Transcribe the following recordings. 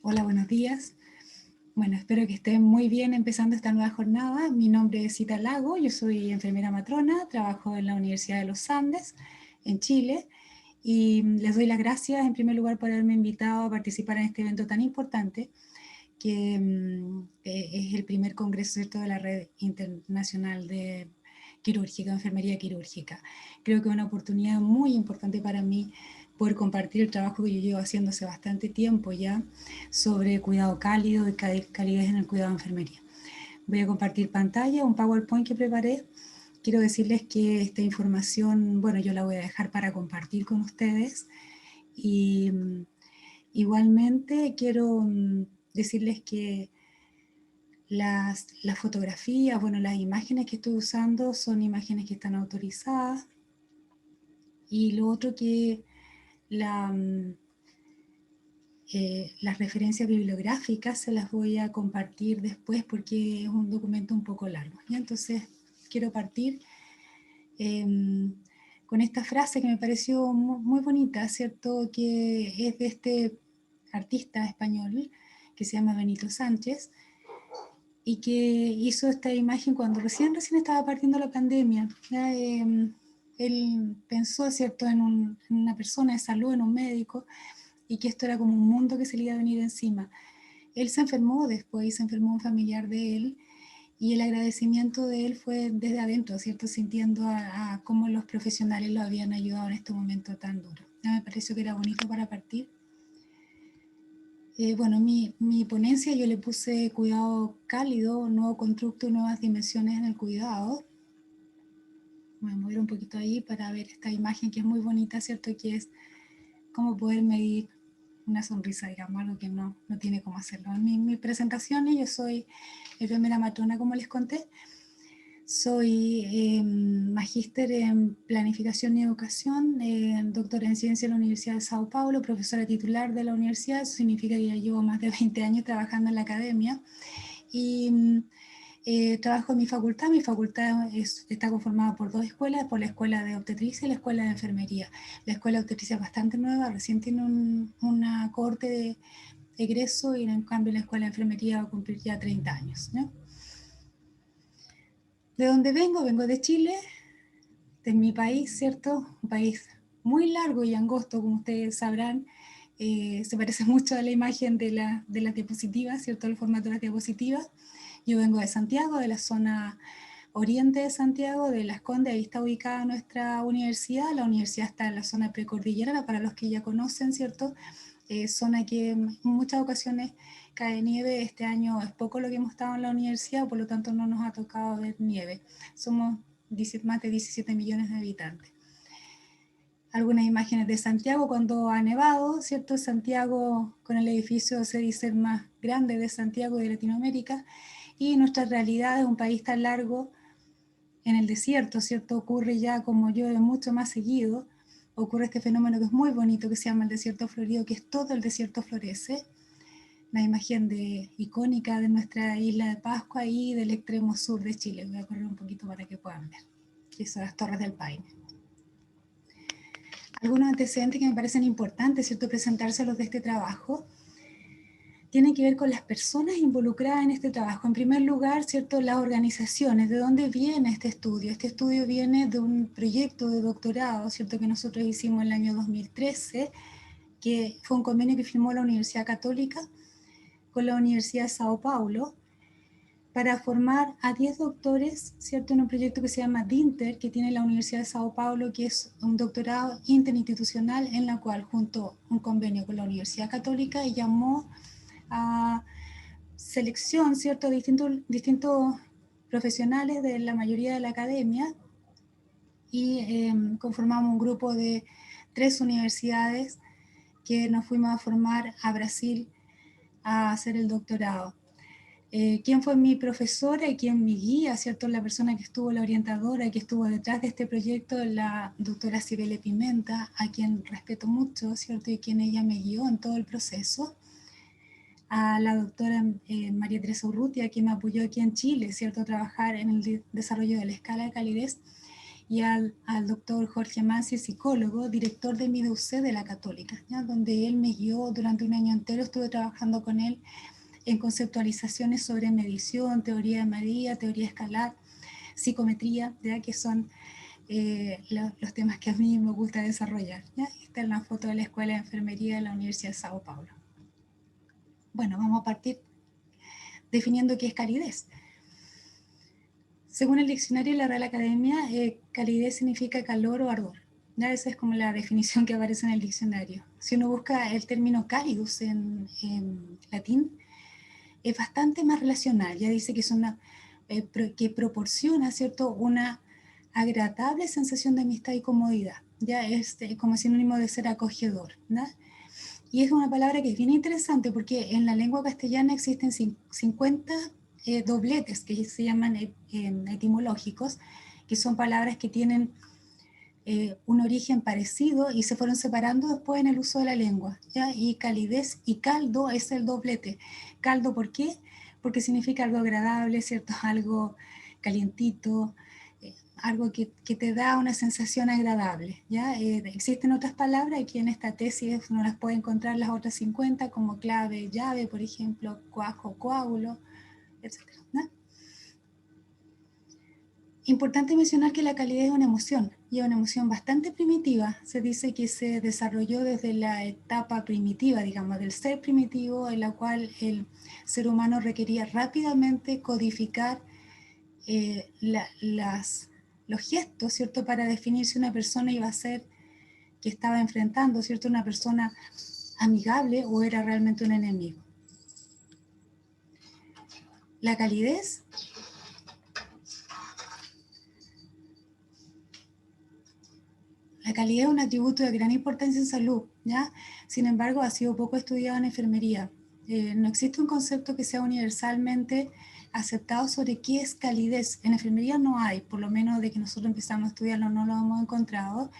Hola, buenos días. Bueno, espero que estén muy bien empezando esta nueva jornada. Mi nombre es Cita Lago, yo soy enfermera matrona, trabajo en la Universidad de los Andes, en Chile, y les doy las gracias en primer lugar por haberme invitado a participar en este evento tan importante, que es el primer congreso, ¿cierto?, de la Red Internacional de Quirúrgica, Enfermería Quirúrgica. Creo que es una oportunidad muy importante para mí poder compartir el trabajo que yo llevo haciendo hace bastante tiempo ya sobre cuidado cálido y calidez en el cuidado de enfermería. Voy a compartir pantalla, un PowerPoint que preparé. Quiero decirles que esta información, bueno, yo la voy a dejar para compartir con ustedes y igualmente quiero decirles que las fotografías, bueno, las imágenes que estoy usando son imágenes que están autorizadas, y lo otro que las referencias bibliográficas se las voy a compartir después porque es un documento un poco largo, ¿ya? Entonces quiero partir eh, con esta frase que me pareció muy bonita, ¿cierto? Que es de este artista español que se llama Benito Sánchez, y que hizo esta imagen cuando recién estaba partiendo la pandemia. ¿Ya? Él pensó, ¿cierto?, en una persona de salud, en un médico, y que esto era como un mundo que se le iba a venir encima. Él se enfermó después, se enfermó un familiar de él, y el agradecimiento de él fue desde adentro, ¿cierto?, sintiendo a cómo los profesionales lo habían ayudado en este momento tan duro. Ya me pareció que era bonito para partir. Bueno, mi ponencia yo le puse cuidado cálido, nuevo constructo y nuevas dimensiones en el cuidado. Voy a mover un poquito ahí para ver esta imagen que es muy bonita, ¿cierto? Que es cómo poder medir una sonrisa, digamos, algo que no tiene cómo hacerlo. En mi presentación yo soy enfermera matrona, como les conté. Soy magíster en planificación y educación, doctora en ciencia en la Universidad de Sao Paulo, profesora titular de la universidad. Eso significa que ya llevo más de 20 años trabajando en la academia, y trabajo en mi facultad. Mi facultad está conformada por dos escuelas, por la escuela de obstetricia y la escuela de enfermería. La escuela de obstetricia es bastante nueva, recién tiene una cohorte de egreso, y en cambio la escuela de enfermería va a cumplir ya 30 años, ¿no? ¿De dónde vengo? Vengo de Chile, de mi país, ¿cierto? Un país muy largo y angosto, como ustedes sabrán. Se parece mucho a la imagen de la diapositiva, ¿cierto? El formato de la diapositiva. Yo vengo de Santiago, de la zona oriente de Santiago, de Las Condes. Ahí está ubicada nuestra universidad. La universidad está en la zona precordillerana, para los que ya conocen, ¿cierto? Zona que en muchas ocasiones cae nieve. Este año es poco lo que hemos estado en la universidad, por lo tanto no nos ha tocado ver nieve. Somos más de 17 millones de habitantes. Algunas imágenes de Santiago cuando ha nevado, ¿cierto? Santiago, con el edificio, se dice el más grande de Santiago y de Latinoamérica, y nuestra realidad es un país tan largo en el desierto, ¿cierto? Ocurre ya, como llueve mucho más seguido, ocurre este fenómeno que es muy bonito, que se llama el desierto florido, que es todo el desierto florece. La imagen icónica de nuestra isla de Pascua y del extremo sur de Chile. Voy a correr un poquito para que puedan ver, que son las Torres del Paine. Algunos antecedentes que me parecen importantes, ¿cierto?, presentárselos de este trabajo, tienen que ver con las personas involucradas en este trabajo. En primer lugar, ¿cierto?, las organizaciones. ¿De dónde viene este estudio? Este estudio viene de un proyecto de doctorado, ¿cierto?, que nosotros hicimos en el año 2013, que fue un convenio que firmó la Universidad Católica con la Universidad de Sao Paulo, para formar a 10 doctores, ¿cierto?, en un proyecto que se llama DINTER, que tiene la Universidad de Sao Paulo, que es un doctorado interinstitucional, en la cual juntó un convenio con la Universidad Católica y llamó a selección, ¿cierto?, distintos profesionales de la mayoría de la academia, y conformamos un grupo de 3 universidades que nos fuimos a formar a Brasil a hacer el doctorado. ¿Quién fue mi profesora y quién mi guía, ¿cierto? La persona que estuvo, la orientadora que estuvo detrás de este proyecto, la doctora Cibele Pimenta, a quien respeto mucho, ¿cierto?, y quien ella me guió en todo el proceso. A la doctora María Teresa Urrutia, quien me apoyó aquí en Chile, ¿cierto?, a trabajar en el desarrollo de la escala de calidez. y al doctor Jorge Masi, psicólogo, director de MIDUC de la Católica, ¿ya? Donde él me guió durante un año entero, estuve trabajando con él en conceptualizaciones sobre medición, teoría de medida, teoría escalar, psicometría, ¿ya? Que son los temas que a mí me gusta desarrollar, ¿ya? Esta es la foto de la Escuela de Enfermería de la Universidad de Sao Paulo. Bueno, vamos a partir definiendo qué es calidez. Según el diccionario de la Real Academia, calidez significa calor o ardor. ¿Ya? Esa es como la definición que aparece en el diccionario. Si uno busca el término calidus en latín, es bastante más relacional. Ya dice que es que proporciona, ¿cierto?, una agradable sensación de amistad y comodidad. Ya es como sinónimo de ser acogedor, ¿no? Y es una palabra que es bien interesante porque en la lengua castellana existen 50 dobletes que se llaman etimológicos, que son palabras que tienen un origen parecido y se fueron separando después en el uso de la lengua, ¿ya? Y calidez y caldo es el doblete. Caldo, ¿por qué? Porque significa algo agradable, ¿cierto? Algo calientito, algo que te da una sensación agradable, ¿ya? Existen otras palabras, aquí en esta tesis uno las puede encontrar las otras 50, como clave, llave, por ejemplo, cuajo, coágulo, etc., ¿no? Importante mencionar que la calidez es una emoción, y es una emoción bastante primitiva. Se dice que se desarrolló desde la etapa primitiva, digamos, del ser primitivo, en la cual el ser humano requería rápidamente codificar los gestos, ¿cierto?, para definir si una persona iba a ser que estaba enfrentando, ¿cierto?, una persona amigable o era realmente un enemigo. La calidez es un atributo de gran importancia en salud, ¿ya? Sin embargo, ha sido poco estudiado en enfermería. No existe un concepto que sea universalmente aceptado sobre qué es calidez. En enfermería no hay, por lo menos de que nosotros empezamos a estudiarlo no lo hemos encontrado,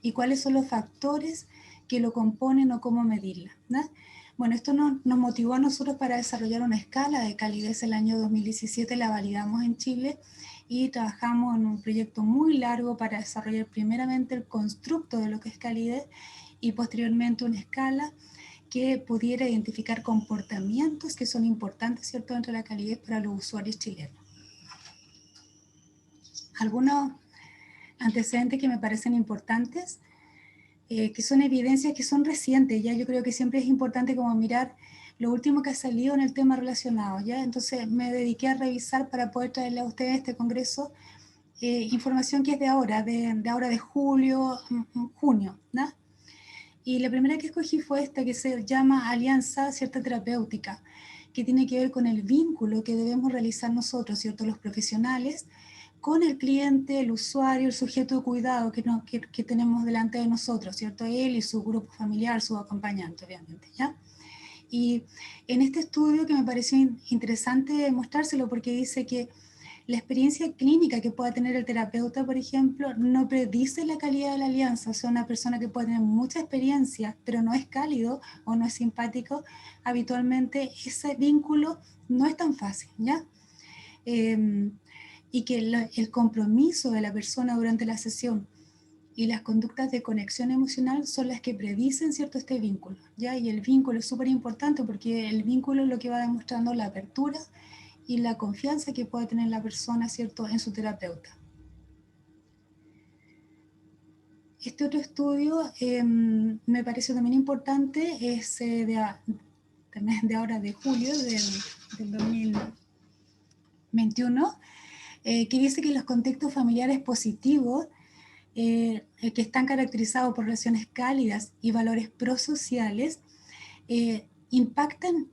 y cuáles son los factores que lo componen o cómo medirla, ¿no? Bueno, esto nos motivó a nosotros para desarrollar una escala de calidez. El año 2017 la validamos en Chile y trabajamos en un proyecto muy largo para desarrollar primeramente el constructo de lo que es calidez y posteriormente una escala que pudiera identificar comportamientos que son importantes, ¿cierto?, dentro de la calidez para los usuarios chilenos. Algunos antecedentes que me parecen importantes, que son evidencias que son recientes, ya yo creo que siempre es importante como mirar lo último que ha salido en el tema relacionado, ¿ya? Entonces me dediqué a revisar para poder traerle a ustedes este congreso información que es de ahora, de julio, junio, ¿no? Y la primera que escogí fue esta que se llama Alianza Cierta Terapéutica, que tiene que ver con el vínculo que debemos realizar nosotros, ¿cierto?, los profesionales, con el cliente, el usuario, el sujeto de cuidado que tenemos delante de nosotros, ¿cierto? Él y su grupo familiar, su acompañante, obviamente, ¿ya? Y en este estudio que me pareció interesante mostrárselo porque dice que la experiencia clínica que pueda tener el terapeuta, por ejemplo, no predice la calidad de la alianza. O sea, una persona que puede tener mucha experiencia, pero no es cálido o no es simpático, habitualmente ese vínculo no es tan fácil, ¿ya? Y que el compromiso de la persona durante la sesión y las conductas de conexión emocional son las que predicen, ¿cierto?, este vínculo, ¿ya? Y el vínculo es súper importante porque el vínculo es lo que va demostrando la apertura y la confianza que puede tener la persona, ¿cierto?, en su terapeuta. Este otro estudio me parece también importante, es también de ahora de julio del 2021, que dice que los contextos familiares positivos, que están caracterizados por relaciones cálidas y valores prosociales, impactan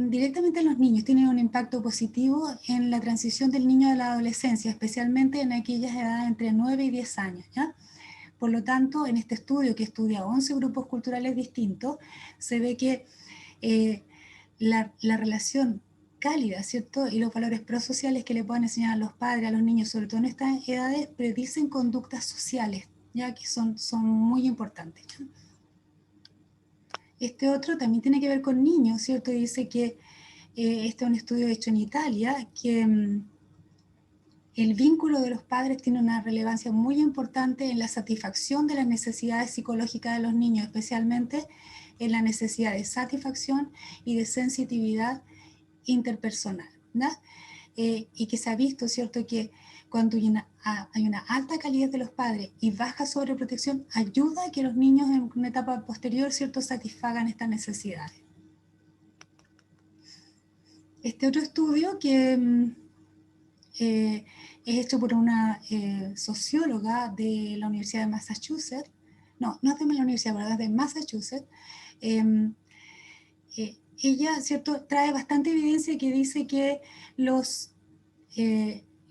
directamente en los niños, tienen un impacto positivo en la transición del niño a la adolescencia, especialmente en aquellas edades entre 9 y 10 años, ¿ya? Por lo tanto, en este estudio que estudia 11 grupos culturales distintos, se ve que la relación cálida, ¿cierto?, y los valores prosociales que le pueden enseñar a los padres, a los niños, sobre todo en estas edades, predicen conductas sociales, ya que son muy importantes, ¿ya? Este otro también tiene que ver con niños, ¿cierto? Dice que este es un estudio hecho en Italia, que el vínculo de los padres tiene una relevancia muy importante en la satisfacción de las necesidades psicológicas de los niños, especialmente en la necesidad de satisfacción y de sensitividad interpersonal, ¿no? Y que se ha visto, ¿cierto?, que cuando hay una alta calidad de los padres y baja sobreprotección, ayuda a que los niños en una etapa posterior, ¿cierto?, satisfagan estas necesidades. Este otro estudio que es hecho por una socióloga de la Universidad de Massachusetts, no es de la universidad, ¿verdad?, es de Massachusetts. Ella, ¿cierto?, trae bastante evidencia que dice que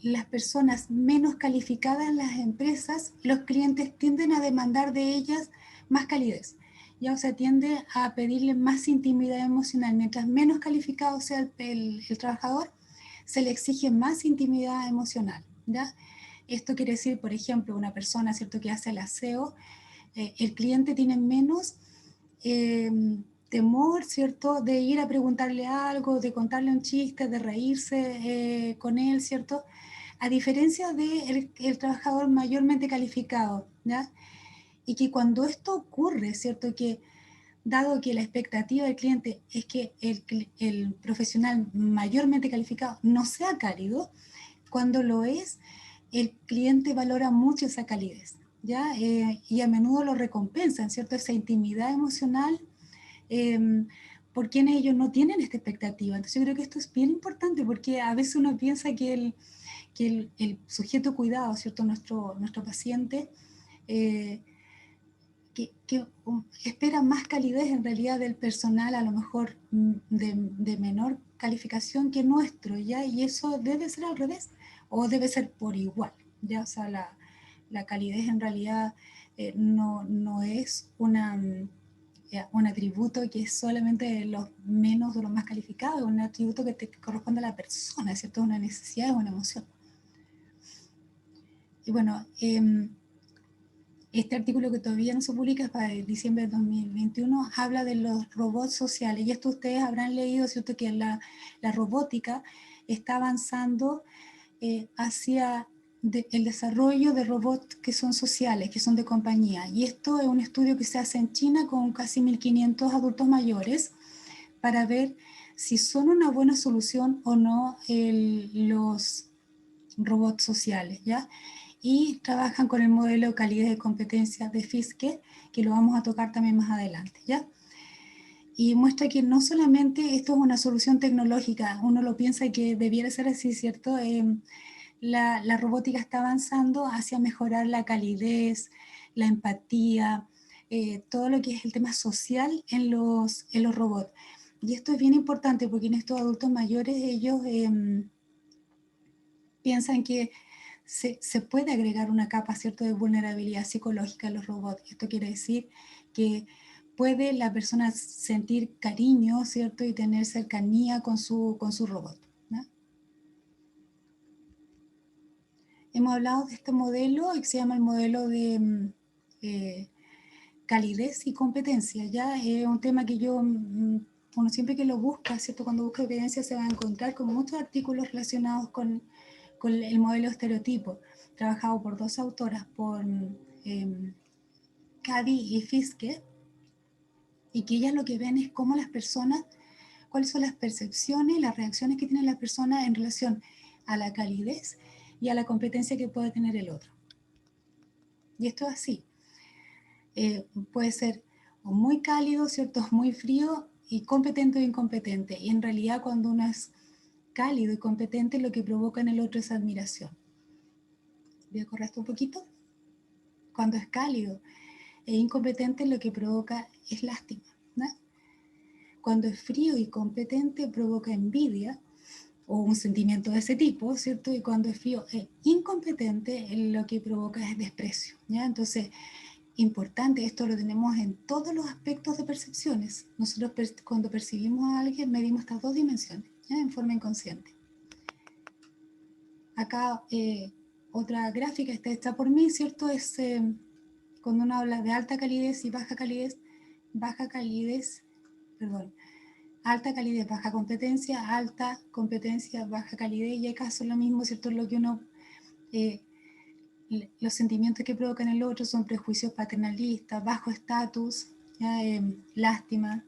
las personas menos calificadas en las empresas, los clientes tienden a demandar de ellas más calidez. Ya, o sea, tiende a pedirle más intimidad emocional. Mientras menos calificado sea el trabajador, se le exige más intimidad emocional, ¿ya? Esto quiere decir, por ejemplo, una persona, ¿cierto?, que hace el aseo, el cliente tiene menos temor, ¿cierto?, de ir a preguntarle algo, de contarle un chiste, de reírse con él, ¿cierto?, a diferencia del trabajador mayormente calificado, ¿ya? Y que cuando esto ocurre, ¿cierto?, que dado que la expectativa del cliente es que el profesional mayormente calificado no sea cálido, cuando lo es, el cliente valora mucho esa calidez, ¿ya? Y a menudo lo recompensan, ¿cierto? Esa intimidad emocional por quienes ellos no tienen esta expectativa. Entonces yo creo que esto es bien importante porque a veces uno piensa que el sujeto cuidado, ¿cierto? Nuestro paciente, que espera más calidez en realidad del personal, a lo mejor de menor calificación que nuestro, ¿ya? Y eso debe ser al revés, o debe ser por igual, ¿ya? O sea, la calidez en realidad no es un atributo que es solamente de los menos o los más calificados, es un atributo que te corresponde a la persona, ¿cierto? Una necesidad, es una emoción. Y bueno, este artículo que todavía no se publica, para diciembre de 2021, habla de los robots sociales. Y esto ustedes habrán leído, ¿cierto?, que la robótica está avanzando hacia el desarrollo de robots que son sociales, que son de compañía. Y esto es un estudio que se hace en China con casi 1.500 adultos mayores para ver si son una buena solución o no los robots sociales, ¿ya? Y trabajan con el modelo de calidad de competencia de Fiske, que lo vamos a tocar también más adelante, ¿ya? Y muestra que no solamente esto es una solución tecnológica, uno lo piensa que debiera ser así, ¿cierto? La robótica está avanzando hacia mejorar la calidez, la empatía, todo lo que es el tema social en los robots. Y esto es bien importante porque en estos adultos mayores ellos piensan que se puede agregar una capa, ¿cierto?, de vulnerabilidad psicológica a los robots. Esto quiere decir que puede la persona sentir cariño, ¿cierto?, y tener cercanía con su robot, ¿no? Hemos hablado de este modelo que se llama el modelo de calidez y competencia. Ya es un tema que yo, bueno, siempre que lo busca, ¿cierto?, cuando busca evidencia se va a encontrar con muchos artículos relacionados con el modelo estereotipo, trabajado por dos autoras, por Cady y Fiske, y que ellas lo que ven es cómo las personas, cuáles son las percepciones, las reacciones que tienen las personas en relación a la calidez y a la competencia que puede tener el otro. Y esto es así. Puede ser o muy cálido, ¿cierto?, muy frío, y competente o incompetente. Y en realidad cuando uno es cálido y competente, lo que provoca en el otro es admiración. Voy a correr esto un poquito. Cuando es cálido e incompetente, lo que provoca es lástima, ¿no? Cuando es frío y competente, provoca envidia o un sentimiento de ese tipo, ¿cierto? Y cuando es frío e incompetente, lo que provoca es desprecio, ¿ya? Entonces, importante, esto lo tenemos en todos los aspectos de percepciones. Nosotros cuando percibimos a alguien medimos estas dos dimensiones, ¿ya?, en forma inconsciente. Acá otra gráfica está hecha por mí, ¿cierto? Es cuando uno habla de alta calidez y baja calidez, alta calidez, baja competencia, alta competencia, baja calidez, y acá son lo mismo, ¿cierto? Lo que uno Los sentimientos que provocan el otro son prejuicios paternalistas, bajo estatus, lástima.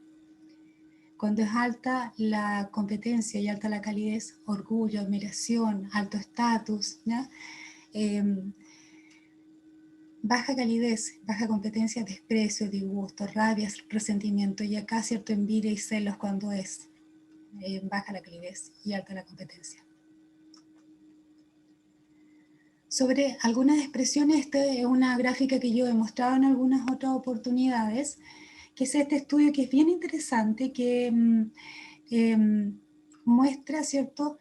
Cuando es alta la competencia y alta la calidez, orgullo, admiración, alto estatus, baja calidez, baja competencia, desprecio, disgusto, rabia, resentimiento, y acá cierto envidia y celos cuando es baja la calidez y alta la competencia. Sobre algunas expresiones, esta es una gráfica que yo he mostrado en algunas otras oportunidades, que es este estudio que es bien interesante, que muestra, ¿cierto?,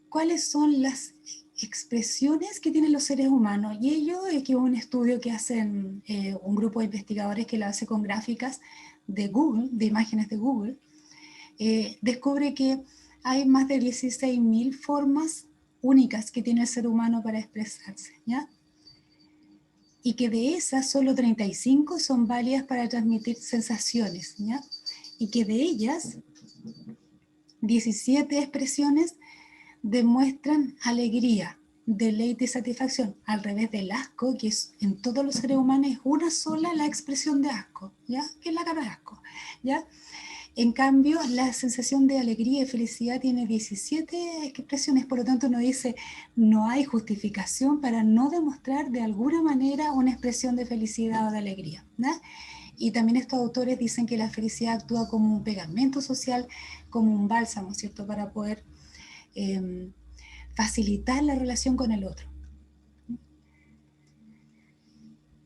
cuáles son las expresiones que tienen los seres humanos. Y ello es que un estudio que hacen un grupo de investigadores que lo hace con gráficas de Google, de imágenes de Google, descubre que hay más de 16.000 formas únicas que tiene el ser humano para expresarse, ¿ya? Y que de esas solo 35 son válidas para transmitir sensaciones, ¿ya? Y que de ellas 17 expresiones demuestran alegría, deleite y satisfacción, al revés del asco, que es, en todos los seres humanos es una sola la expresión de asco, ¿ya? Que es la cara de asco, ¿ya? En cambio, la sensación de alegría y felicidad tiene 17 expresiones, por lo tanto uno dice, no hay justificación para no demostrar de alguna manera una expresión de felicidad o de alegría, ¿no? Y también estos autores dicen que la felicidad actúa como un pegamento social, como un bálsamo, ¿cierto?, para poder facilitar la relación con el otro.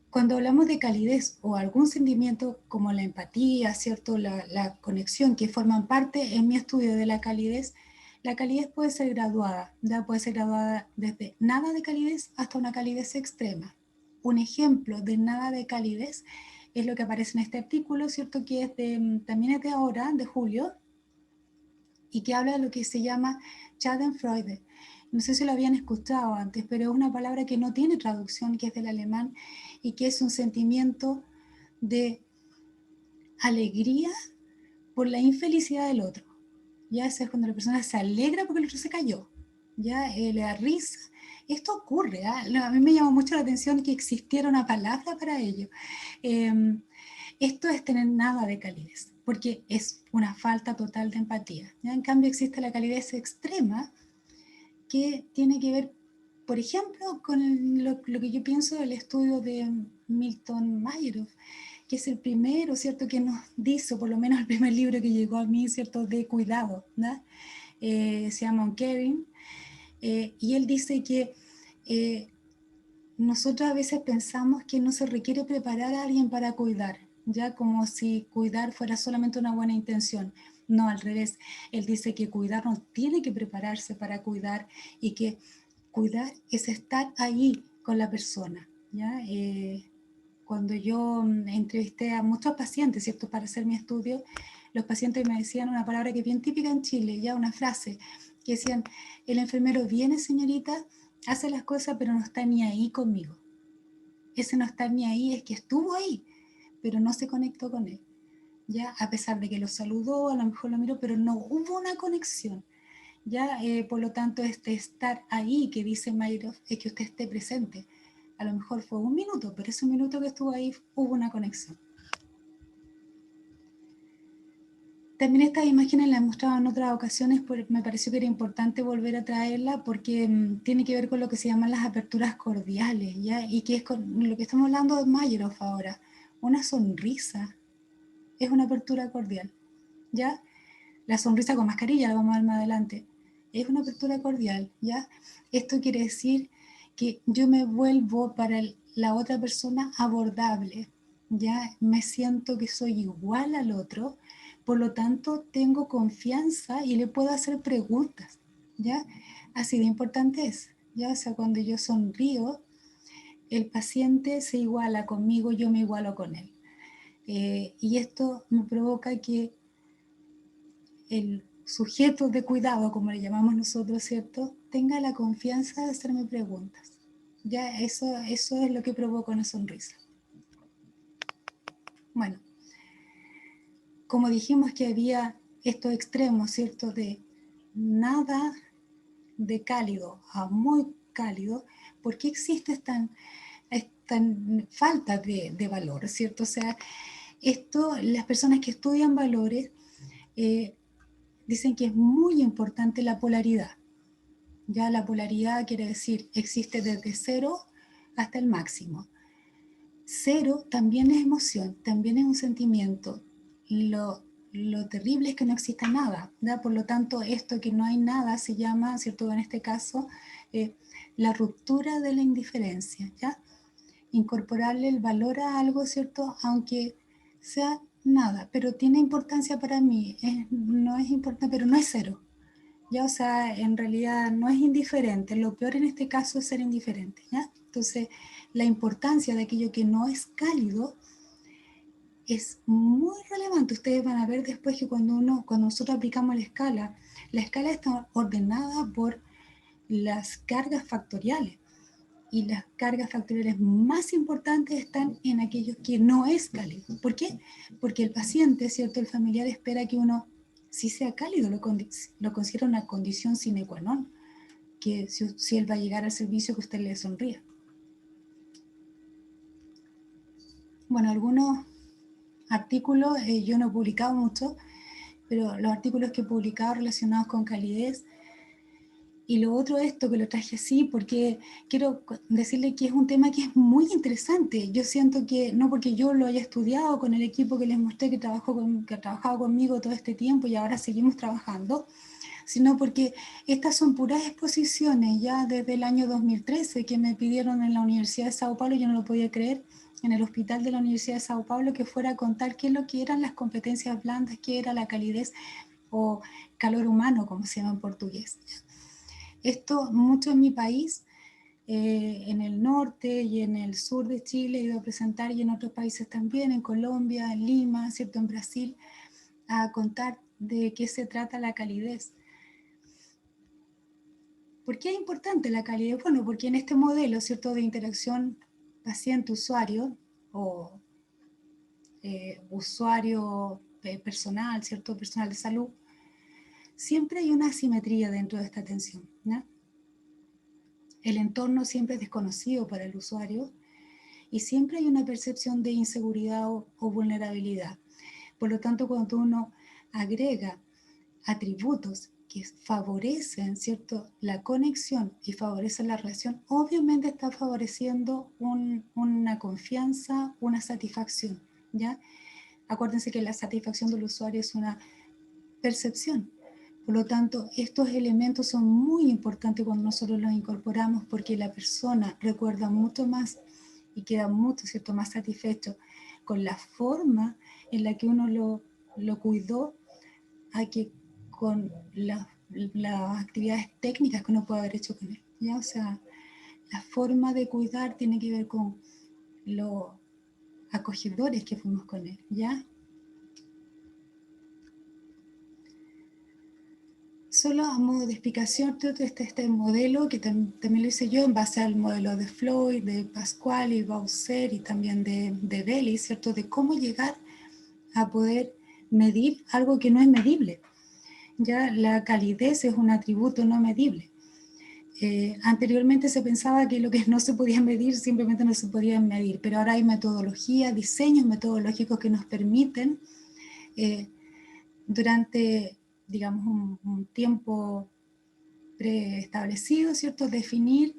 Cuando hablamos de calidez o algún sentimiento como la empatía, ¿cierto?, la conexión, que forman parte en mi estudio de la calidez puede ser graduada, ¿ya? Puede ser graduada desde nada de calidez hasta una calidez extrema. Un ejemplo de nada de calidez es lo que aparece en este artículo, ¿cierto?, que es también es de ahora, de julio, y que habla de lo que se llama Schadenfreude. No sé si lo habían escuchado antes, pero es una palabra que no tiene traducción, que es del alemán, y que es un sentimiento de alegría por la infelicidad del otro. Ya es cuando la persona se alegra porque el otro se cayó, ya le da risa. Esto ocurre, ¿eh? A mí me llamó mucho la atención que existiera una palabra para ello. Esto es tener nada de calidez, porque es una falta total de empatía. ¿Ya? En cambio existe la calidez extrema, que tiene que ver, por ejemplo, con lo que yo pienso del estudio de Milton Meiroff, que es el primero, ¿cierto?, que nos dice, por lo menos el primer libro que llegó a mí, ¿cierto?, de cuidado, ¿no? Se llama On Caring, y él dice que nosotros a veces pensamos que no se requiere preparar a alguien para cuidar, ya como si cuidar fuera solamente una buena intención. No, al revés. Él dice que cuidar no tiene que prepararse para cuidar, y que cuidar es estar ahí con la persona, ¿ya? Cuando yo entrevisté a muchos pacientes, ¿cierto?, para hacer mi estudio, los pacientes me decían una palabra que es bien típica en Chile, ya una frase, que decían, el enfermero viene, señorita, hace las cosas, pero no está ni ahí conmigo. Ese no estar ni ahí es que estuvo ahí, pero no se conectó con él, ya, a pesar de que lo saludó, a lo mejor lo miró, pero no hubo una conexión. Ya, por lo tanto, este estar ahí que dice Meiroff es que usted esté presente. A lo mejor fue un minuto, pero ese minuto que estuvo ahí hubo una conexión. También estas imágenes las he mostrado en otras ocasiones, me pareció que era importante volver a traerla porque tiene que ver con lo que se llaman las aperturas cordiales, ¿ya? Y que es con lo que estamos hablando de Meiroff ahora. Una sonrisa es una apertura cordial, ¿ya? La sonrisa con mascarilla, la vamos a ver más adelante, es una apertura cordial, ¿ya? Esto quiere decir que yo me vuelvo para la otra persona abordable, ¿ya? Me siento que soy igual al otro, por lo tanto tengo confianza y le puedo hacer preguntas, ¿ya? Así de importante es, ¿ya? O sea, cuando yo sonrío, el paciente se iguala conmigo, yo me igualo con él. Y esto me provoca que el sujeto de cuidado, como le llamamos nosotros, ¿cierto?, tenga la confianza de hacerme preguntas. Ya, eso es lo que provoca una sonrisa. Bueno, como dijimos que había estos extremos, ¿cierto?, de nada de cálido a muy cálido, ¿por qué existe esta falta de valor, ¿cierto? O sea, esto, las personas que estudian valores dicen que es muy importante la polaridad. Ya la polaridad quiere decir, existe desde 0 hasta el máximo. 0 también es emoción, también es un sentimiento. Lo terrible es que no exista nada, ¿verdad? Por lo tanto, esto que no hay nada se llama, ¿cierto? En este caso, la ruptura de la indiferencia, ¿ya? Incorporarle el valor a algo, ¿cierto? Aunque sea nada, pero tiene importancia para mí, no es importante, pero no es 0. Ya, o sea, en realidad no es indiferente, lo peor en este caso es ser indiferente, ¿ya? Entonces, la importancia de aquello que no es cálido es muy relevante. Ustedes van a ver después que cuando nosotros aplicamos la escala está ordenada por las cargas factoriales. Y las cargas factoriales más importantes están en aquellos que no es cálido. ¿Por qué? Porque el paciente, ¿cierto? El familiar espera que uno, si sea cálido, lo considera una condición sine qua non, que si él va a llegar al servicio, que usted le sonría. Bueno, algunos artículos, yo no he publicado mucho, pero los artículos que he publicado relacionados con calidez. Y lo otro, esto que lo traje así, porque quiero decirle que es un tema que es muy interesante. Yo siento que, no porque yo lo haya estudiado con el equipo que les mostré que ha trabajado conmigo todo este tiempo y ahora seguimos trabajando, sino porque estas son puras exposiciones ya desde el año 2013 que me pidieron en la Universidad de Sao Paulo, yo no lo podía creer, en el hospital de la Universidad de Sao Paulo, que fuera a contar qué es lo que eran las competencias blandas, qué era la calidez o calor humano, como se llama en portugués. Esto mucho en mi país, en el norte y en el sur de Chile he ido a presentar, y en otros países también, en Colombia, en Lima, ¿cierto? En Brasil, a contar de qué se trata la calidez. ¿Por qué es importante la calidez? Bueno, porque en este modelo, ¿cierto?, de interacción paciente-usuario o usuario personal, ¿cierto?, personal de salud, siempre hay una asimetría dentro de esta atención, ¿no? El entorno siempre es desconocido para el usuario y siempre hay una percepción de inseguridad o vulnerabilidad. Por lo tanto, cuando uno agrega atributos que favorecen, ¿cierto?, la conexión y favorecen la relación, obviamente está favoreciendo una confianza, una satisfacción, ¿ya? Acuérdense que la satisfacción del usuario es una percepción. Por lo tanto, estos elementos son muy importantes cuando nosotros los incorporamos, porque la persona recuerda mucho más y queda mucho, ¿cierto?, más satisfecho con la forma en la que uno lo cuidó a que con las actividades técnicas que uno puede haber hecho con él, ¿ya? O sea, la forma de cuidar tiene que ver con los acogedores que fuimos con él, ¿ya? Solo a modo de explicación, este modelo que también lo hice yo en base al modelo de Floyd, de Pasquale y Baucer y también de Belli, ¿cierto? De cómo llegar a poder medir algo que no es medible. Ya la calidez es un atributo no medible. Anteriormente se pensaba que lo que no se podía medir simplemente no se podía medir, pero ahora hay metodologías, diseños metodológicos que nos permiten durante, digamos, un tiempo preestablecido, ¿cierto?, definir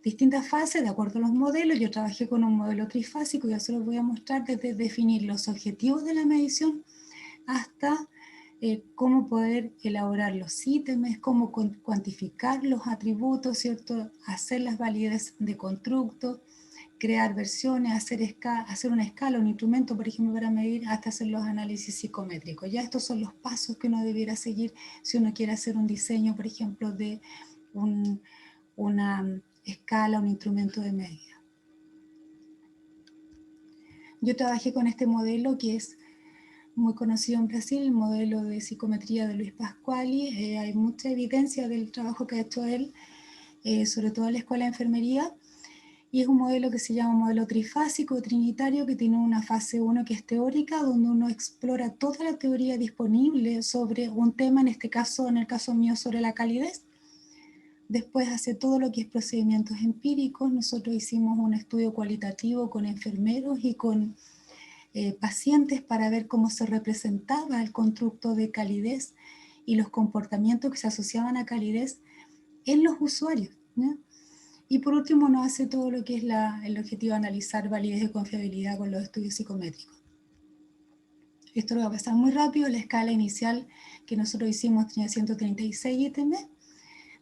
distintas fases de acuerdo a los modelos. Yo trabajé con un modelo trifásico, ya se los voy a mostrar, desde definir los objetivos de la medición hasta cómo poder elaborar los ítems, cómo cuantificar los atributos, ¿cierto?, hacer las validez de constructo, crear versiones, hacer una escala, un instrumento, por ejemplo, para medir, hasta hacer los análisis psicométricos. Ya estos son los pasos que uno debiera seguir si uno quiere hacer un diseño, por ejemplo, de una escala, un instrumento de medida. Yo trabajé con este modelo que es muy conocido en Brasil, el modelo de psicometría de Luis Pasquale. Hay mucha evidencia del trabajo que ha hecho él, sobre todo en la escuela de enfermería, y es un modelo que se llama modelo trifásico, trinitario, que tiene una fase 1 que es teórica, donde uno explora toda la teoría disponible sobre un tema, en el caso mío, sobre la calidez. Después hace todo lo que es procedimientos empíricos. Nosotros hicimos un estudio cualitativo con enfermeros y con pacientes para ver cómo se representaba el constructo de calidez y los comportamientos que se asociaban a calidez en los usuarios, ¿no? Y por último nos hace todo lo que es el objetivo de analizar validez y confiabilidad con los estudios psicométricos. Esto lo va a pasar muy rápido. La escala inicial que nosotros hicimos tenía 136 ítems.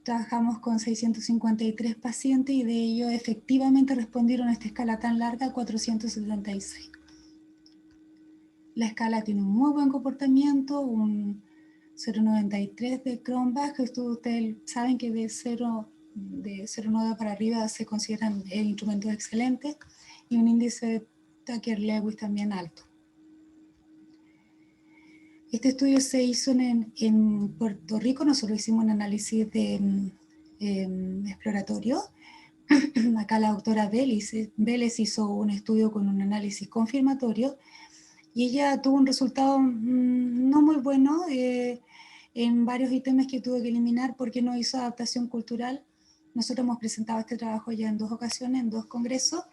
Trabajamos con 653 pacientes y de ellos efectivamente respondieron a esta escala tan larga 476. La escala tiene un muy buen comportamiento, un 0,93 de Cronbach. Ustedes saben que de 0,9 para arriba se consideran instrumentos excelentes, y un índice de Tucker-Lewis también alto. Este estudio se hizo en Puerto Rico. Nosotros hicimos un análisis exploratorio. Acá la doctora Vélez hizo un estudio con un análisis confirmatorio y ella tuvo un resultado no muy bueno en varios ítems que tuvo que eliminar porque no hizo adaptación cultural. Nosotros hemos presentado este trabajo ya en 2 ocasiones, en 2 congresos.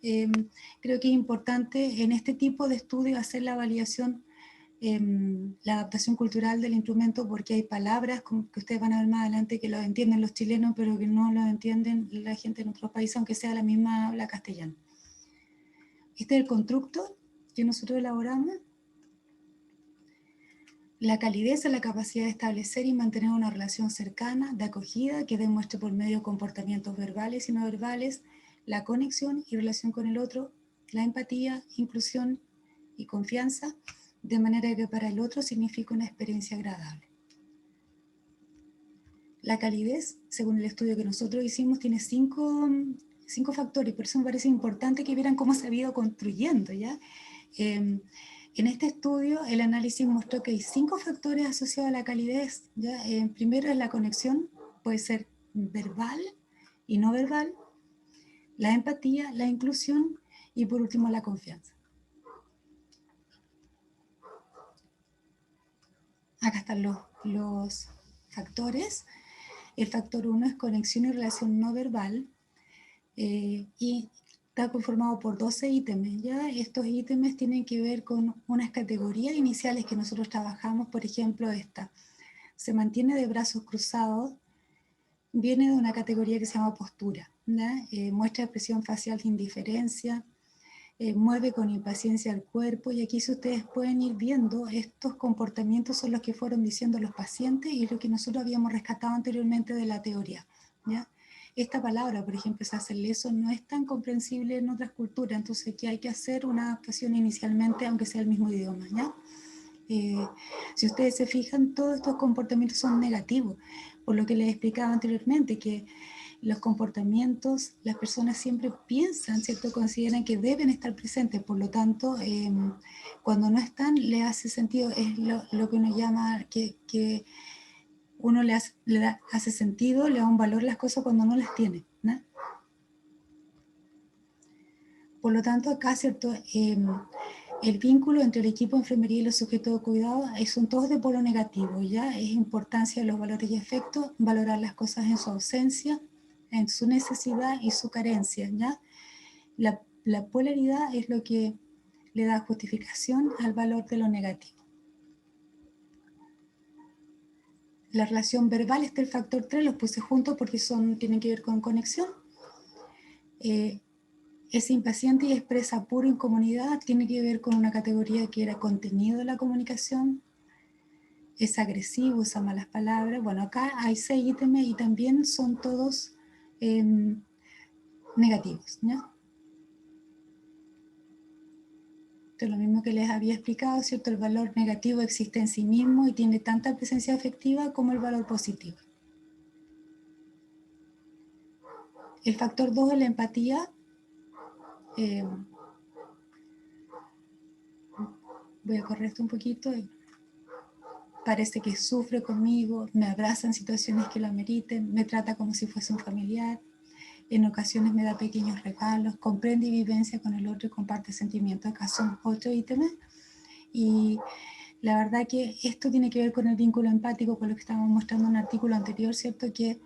Creo que es importante en este tipo de estudios hacer la validación, la adaptación cultural del instrumento, porque hay palabras que ustedes van a ver más adelante que lo entienden los chilenos, pero que no lo entienden la gente en otros países, aunque sea la misma habla castellano. Este es el constructo que nosotros elaboramos. La calidez es la capacidad de establecer y mantener una relación cercana, de acogida, que demuestre por medio de comportamientos verbales y no verbales la conexión y relación con el otro, la empatía, inclusión y confianza, de manera que para el otro significa una experiencia agradable. La calidez, según el estudio que nosotros hicimos, tiene 5 factores, por eso me parece importante que vieran cómo se ha ido construyendo, ¿ya? En este estudio, el análisis mostró que hay 5 factores asociados a la calidez, ¿ya? Primero es la conexión, puede ser verbal y no verbal, la empatía, la inclusión y por último la confianza. Acá están los factores. El factor 1 es conexión y relación no verbal, y está conformado por 12 ítems. ¿Ya? Estos ítems tienen que ver con unas categorías iniciales que nosotros trabajamos. Por ejemplo, esta se mantiene de brazos cruzados, viene de una categoría que se llama postura, muestra expresión facial de indiferencia, mueve con impaciencia el cuerpo, y aquí si ustedes pueden ir viendo, estos comportamientos son los que fueron diciendo los pacientes y lo que nosotros habíamos rescatado anteriormente de la teoría, ¿ya? Esta palabra, por ejemplo, se hace leso, no es tan comprensible en otras culturas, entonces aquí hay que hacer una adaptación inicialmente, aunque sea el mismo idioma, ¿ya? Si ustedes se fijan, todos estos comportamientos son negativos, por lo que les explicaba anteriormente, que los comportamientos, las personas siempre piensan, ¿cierto? Consideran que deben estar presentes, por lo tanto, cuando no están, le hace sentido, es lo que uno llama, que uno hace sentido, le da un valor a las cosas cuando no las tiene, ¿no? Por lo tanto, acá, ¿cierto? El vínculo entre el equipo de enfermería y los sujetos de cuidado son todos de polo negativo, ¿ya? Es importancia de los valores y efectos, valorar las cosas en su ausencia, en su necesidad y su carencia, ¿ya? La polaridad es lo que le da justificación al valor de lo negativo. La relación verbal está el factor 3, los puse juntos porque tienen que ver con conexión. Es impaciente y expresa pura incomodidad, tiene que ver con una categoría que era contenido de la comunicación. Es agresivo, usa malas palabras. Bueno, acá hay 6 ítems y también son todos negativos, ¿no? Esto es lo mismo que les había explicado, ¿cierto? El valor negativo existe en sí mismo y tiene tanta presencia afectiva como el valor positivo. El factor 2 es la empatía. Voy a correr esto un poquito. Parece que sufre conmigo, me abraza en situaciones que lo ameriten, me trata como si fuese un familiar, en ocasiones me da pequeños regalos, comprende y vivencia con el otro y comparte sentimientos. Acá son 8 ítems y la verdad que esto tiene que ver con el vínculo empático, con lo que estábamos mostrando en un artículo anterior, ¿cierto? Que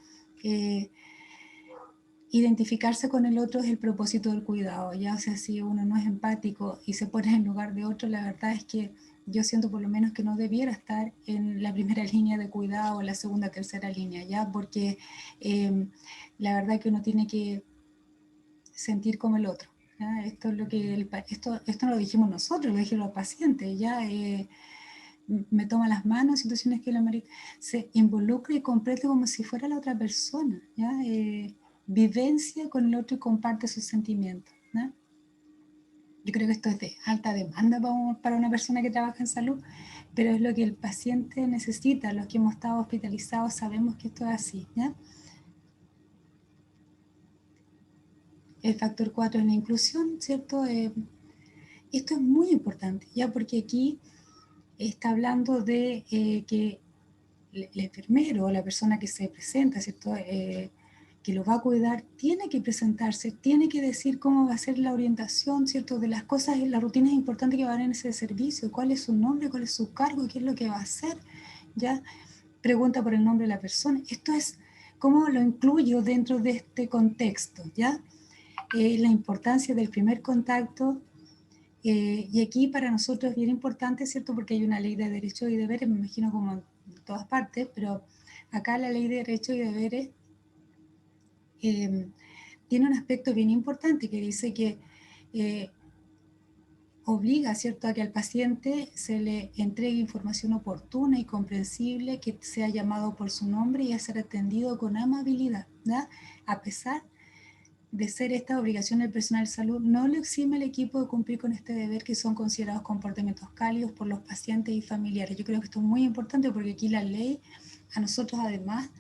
Identificarse con el otro es el propósito del cuidado, ya, o sea, si uno no es empático y se pone en lugar de otro, la verdad es que yo siento por lo menos que no debiera estar en la primera línea de cuidado o la segunda, tercera línea, ya, porque la verdad que uno tiene que sentir como el otro, ¿ya? Esto es lo que esto no lo dijimos nosotros, lo dijeron los pacientes, ya, me toma las manos, situaciones que se involucra y comprende como si fuera la otra persona, ¿ya? Vivencia con el otro y comparte sus sentimientos, ¿no? Yo creo que esto es de alta demanda para una persona que trabaja en salud, pero es lo que el paciente necesita. Los que hemos estado hospitalizados sabemos que esto es así, ¿ya? El factor 4 es la inclusión, ¿cierto? Esto es muy importante, ¿ya? Porque aquí está hablando de que el enfermero o la persona que se presenta, ¿cierto? Que lo va a cuidar, tiene que presentarse, tiene que decir cómo va a ser la orientación, ¿cierto? De las cosas, las rutinas importantes que va a haber en ese servicio, cuál es su nombre, cuál es su cargo, qué es lo que va a hacer, ¿ya? Pregunta por el nombre de la persona. Esto es cómo lo incluyo dentro de este contexto, ¿ya? La importancia del primer contacto, y aquí para nosotros es bien importante, ¿cierto? Porque hay una ley de derechos y deberes, me imagino como en todas partes, pero acá la ley de derechos y deberes tiene un aspecto bien importante que dice que obliga, ¿cierto?, a que al paciente se le entregue información oportuna y comprensible, que sea llamado por su nombre y a ser atendido con amabilidad, ¿verdad? A pesar de ser esta obligación del personal de salud, no le exime al equipo de cumplir con este deber, que son considerados comportamientos cálidos por los pacientes y familiares. Yo creo que esto es muy importante porque aquí la ley a nosotros además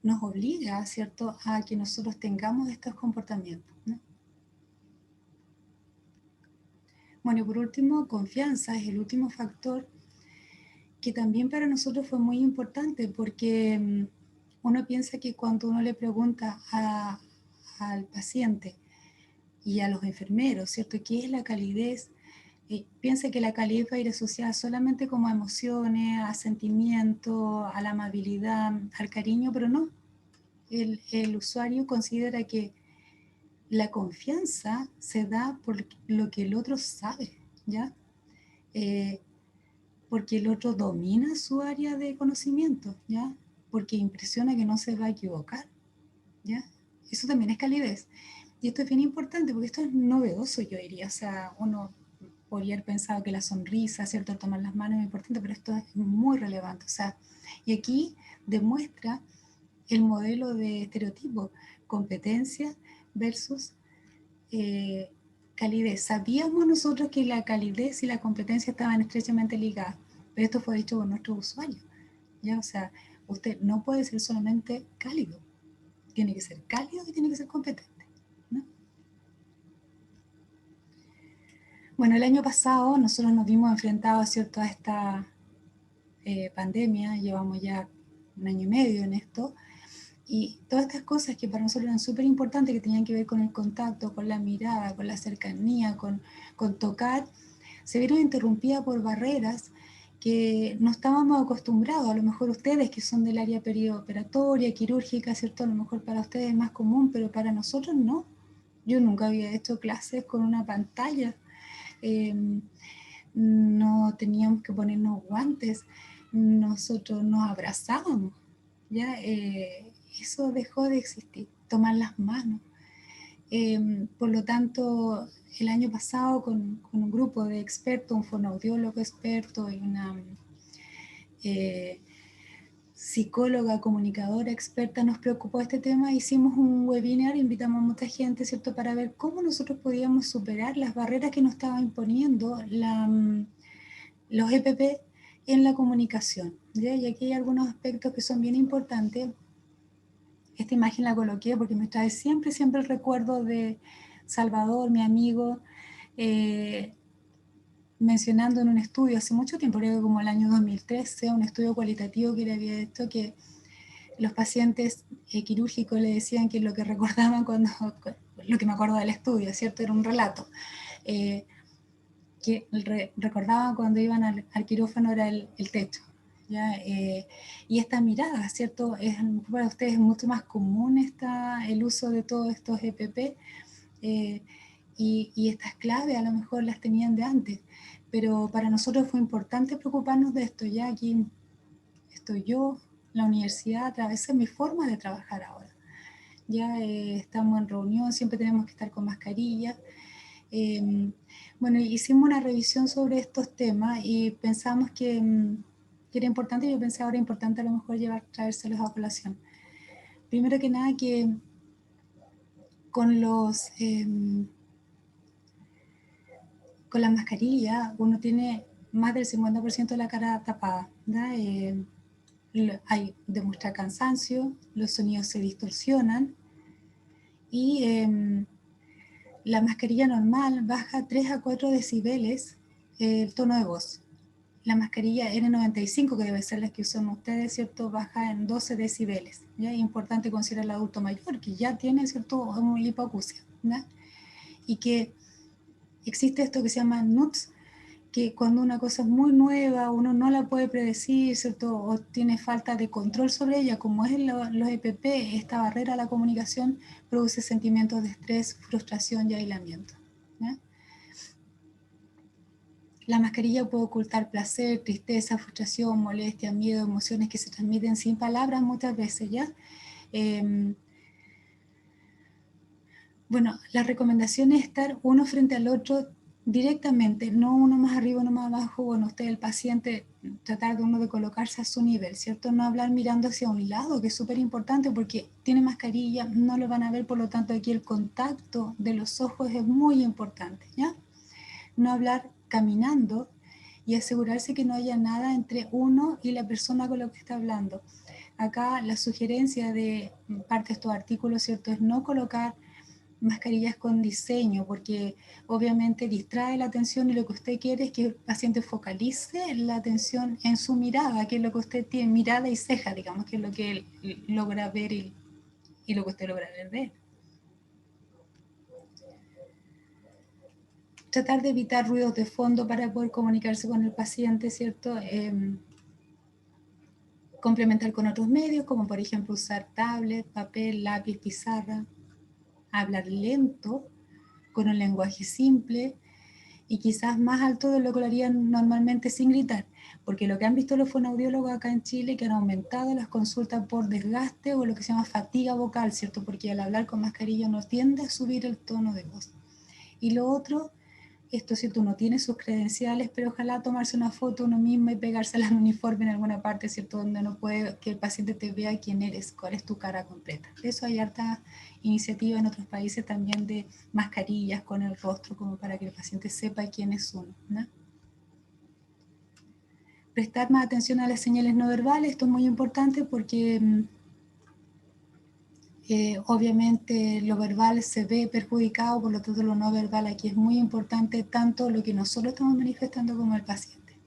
nos obliga, ¿cierto?, a que nosotros tengamos estos comportamientos, ¿no? Bueno, y por último, confianza es el último factor que también para nosotros fue muy importante porque uno piensa que cuando uno le pregunta al paciente y a los enfermeros, ¿cierto?, ¿qué es la calidez? Piensa que la calidez va a ir asociada solamente como a emociones, a sentimientos, a la amabilidad, al cariño, pero no. El usuario considera que la confianza se da por lo que el otro sabe, ¿ya? Eh, Porque el otro domina su área de conocimiento, ¿ya? Porque impresiona que no se va a equivocar, ¿ya? Eso también es calidez. Y esto es bien importante porque esto es novedoso, yo diría. O sea, uno podría haber pensado que la sonrisa, ¿cierto?, tomar las manos es importante, pero esto es muy relevante. O sea, y aquí demuestra el modelo de estereotipo, competencia versus calidez. Sabíamos nosotros que la calidez y la competencia estaban estrechamente ligadas, pero esto fue dicho por nuestros usuarios, ¿ya? O sea, usted no puede ser solamente cálido, tiene que ser cálido y tiene que ser competente, ¿no? Bueno, el año pasado nosotros nos vimos enfrentados, ¿cierto?, a esta pandemia, llevamos ya un año y medio en esto, y todas estas cosas que para nosotros eran súper importantes, que tenían que ver con el contacto, con la mirada, con la cercanía, con tocar, se vieron interrumpidas por barreras que no estábamos acostumbrados. A lo mejor ustedes que son del área perioperatoria, quirúrgica, ¿cierto? A lo mejor para ustedes es más común, pero para nosotros no. Yo nunca había hecho clases con una pantalla. Eh, no teníamos que ponernos guantes. Nosotros nos abrazábamos, ¿ya? Eso dejó de existir. Tomar las manos. Por lo tanto, el año pasado con un grupo de expertos, un fonoaudiólogo experto y una eh, psicóloga, comunicadora experta, nos preocupó este tema. Hicimos un webinar, invitamos a mucha gente, ¿cierto?, para ver cómo nosotros podíamos superar las barreras que nos estaba imponiendo los EPP en la comunicación, ¿ya? Y aquí hay algunos aspectos que son bien importantes. Esta imagen la coloqué porque me trae siempre, siempre el recuerdo de Salvador, mi amigo, eh, mencionando en un estudio hace mucho tiempo, creo que como el año 2013, un estudio cualitativo que le había hecho, que los pacientes quirúrgicos le decían que lo que recordaban lo que me acuerdo del estudio, ¿cierto? Era un relato, que recordaban cuando iban al quirófano era el techo, ¿ya? Y esta mirada, ¿cierto? Para ustedes es mucho más común el uso de todos estos EPP, y estas claves a lo mejor las tenían de antes, pero para nosotros fue importante preocuparnos de esto. Ya aquí estoy yo, la universidad, a través de mi forma de trabajar ahora. Ya estamos en reunión, siempre tenemos que estar con mascarilla. Bueno, hicimos una revisión sobre estos temas y pensamos que era importante, y yo pensé ahora importante a lo mejor traérselos a colación. Primero que nada, que con con la mascarilla uno tiene más del 50% de la cara tapada, ¿verdad? Demuestra cansancio, los sonidos se distorsionan y la mascarilla normal baja 3 a 4 decibeles el tono de voz. La mascarilla N95, que debe ser la que usan ustedes, ¿cierto? Baja en 12 decibeles. ¿Ya? Es importante considerar al adulto mayor que ya tiene, ¿cierto?, hipoacusia, ¿ya? Y que existe esto que se llama NUTS, que cuando una cosa es muy nueva, uno no la puede predecir, ¿cierto? O tiene falta de control sobre ella, como es los EPP, esta barrera a la comunicación produce sentimientos de estrés, frustración y aislamiento, ¿ya? La mascarilla puede ocultar placer, tristeza, frustración, molestia, miedo, emociones que se transmiten sin palabras muchas veces, ¿ya? Bueno, la recomendación es estar uno frente al otro directamente, no uno más arriba, uno más abajo. Bueno, usted, el paciente, tratar de uno de colocarse a su nivel, ¿cierto? No hablar mirando hacia un lado, que es súper importante porque tiene mascarilla, no lo van a ver, por lo tanto aquí el contacto de los ojos es muy importante, ¿ya? No hablar caminando y asegurarse que no haya nada entre uno y la persona con la que está hablando. Acá la sugerencia de parte de estos artículos, ¿cierto?, es no colocar mascarillas con diseño, porque obviamente distrae la atención y lo que usted quiere es que el paciente focalice la atención en su mirada, que es lo que usted tiene, mirada y ceja, digamos, que es lo que él logra ver y lo que usted logra ver de él. Tratar de evitar ruidos de fondo para poder comunicarse con el paciente, ¿cierto? Complementar con otros medios, como por ejemplo usar tablet, papel, lápiz, pizarra, hablar lento, con un lenguaje simple, y quizás más alto de lo que lo harían normalmente sin gritar, porque lo que han visto los fonoaudiólogos acá en Chile, que han aumentado las consultas por desgaste o lo que se llama fatiga vocal, ¿cierto? Porque al hablar con mascarilla no tiende a subir el tono de voz. Y lo otro, esto, ¿cierto?, uno tiene sus credenciales, pero ojalá tomarse una foto uno mismo y pegársela en un uniforme en alguna parte, ¿cierto?, donde no puede que el paciente te vea quién eres, cuál es tu cara completa. Eso hay harta iniciativa en otros países también de mascarillas con el rostro, como para que el paciente sepa quién es uno, ¿no? Prestar más atención a las señales no verbales, esto es muy importante porque obviamente lo verbal se ve perjudicado, por lo tanto lo no verbal aquí es muy importante, tanto lo que nosotros estamos manifestando como el paciente.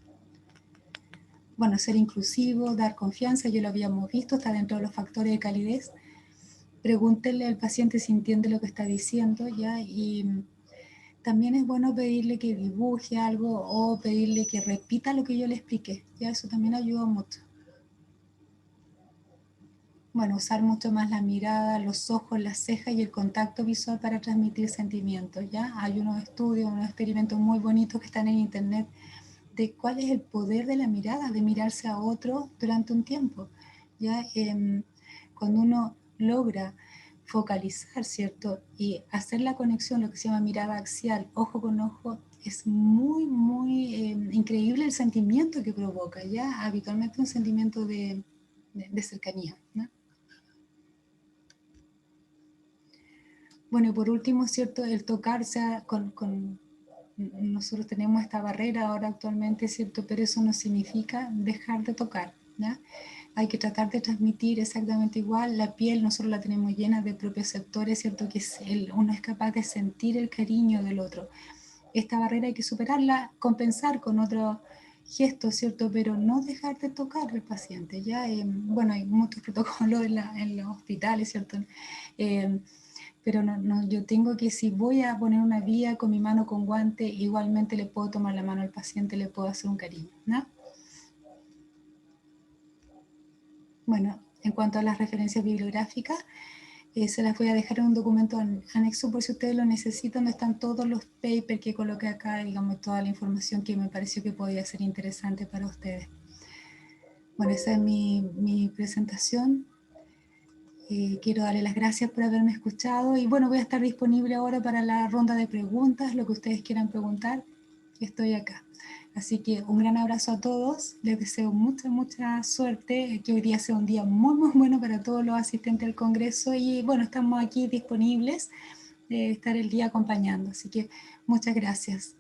Bueno, ser inclusivo, dar confianza, ya lo habíamos visto, está dentro de los factores de calidez. Pregúntenle al paciente si entiende lo que está diciendo, ¿ya? Y también es bueno pedirle que dibuje algo o pedirle que repita lo que yo le expliqué, ¿ya? Eso también ayuda mucho. Bueno, usar mucho más la mirada, los ojos, las cejas y el contacto visual para transmitir sentimientos, ¿ya? Hay unos estudios, unos experimentos muy bonitos que están en internet de cuál es el poder de la mirada, de mirarse a otro durante un tiempo, ¿ya? Cuando uno logra focalizar, ¿cierto? Y hacer la conexión, lo que se llama mirada axial, ojo con ojo, es muy, muy increíble el sentimiento que provoca, ¿ya? Habitualmente un sentimiento de cercanía, ¿no? Bueno, y por último, ¿cierto? El tocarse nosotros tenemos esta barrera ahora actualmente, ¿cierto? Pero eso no significa dejar de tocar, ¿ya? Hay que tratar de transmitir exactamente igual. La piel nosotros la tenemos llena de propioceptores, ¿cierto? Que uno es capaz de sentir el cariño del otro. Esta barrera hay que superarla, compensar con otro gesto, ¿cierto? Pero no dejar de tocar al paciente, ¿ya? Bueno, hay muchos protocolos en los hospitales, ¿cierto? Pero yo tengo que, si voy a poner una vía con mi mano con guante, igualmente le puedo tomar la mano al paciente, le puedo hacer un cariño, ¿no? Bueno, en cuanto a las referencias bibliográficas, se las voy a dejar en un documento anexo por si ustedes lo necesitan, donde están todos los papers que coloqué acá, digamos, toda la información que me pareció que podía ser interesante para ustedes. Bueno, esa es mi presentación. Quiero darle las gracias por haberme escuchado y bueno, voy a estar disponible ahora para la ronda de preguntas, lo que ustedes quieran preguntar, estoy acá. Así que un gran abrazo a todos, les deseo mucha suerte, que hoy día sea un día muy bueno para todos los asistentes al Congreso y bueno, estamos aquí disponibles de estar el día acompañando, así que muchas gracias.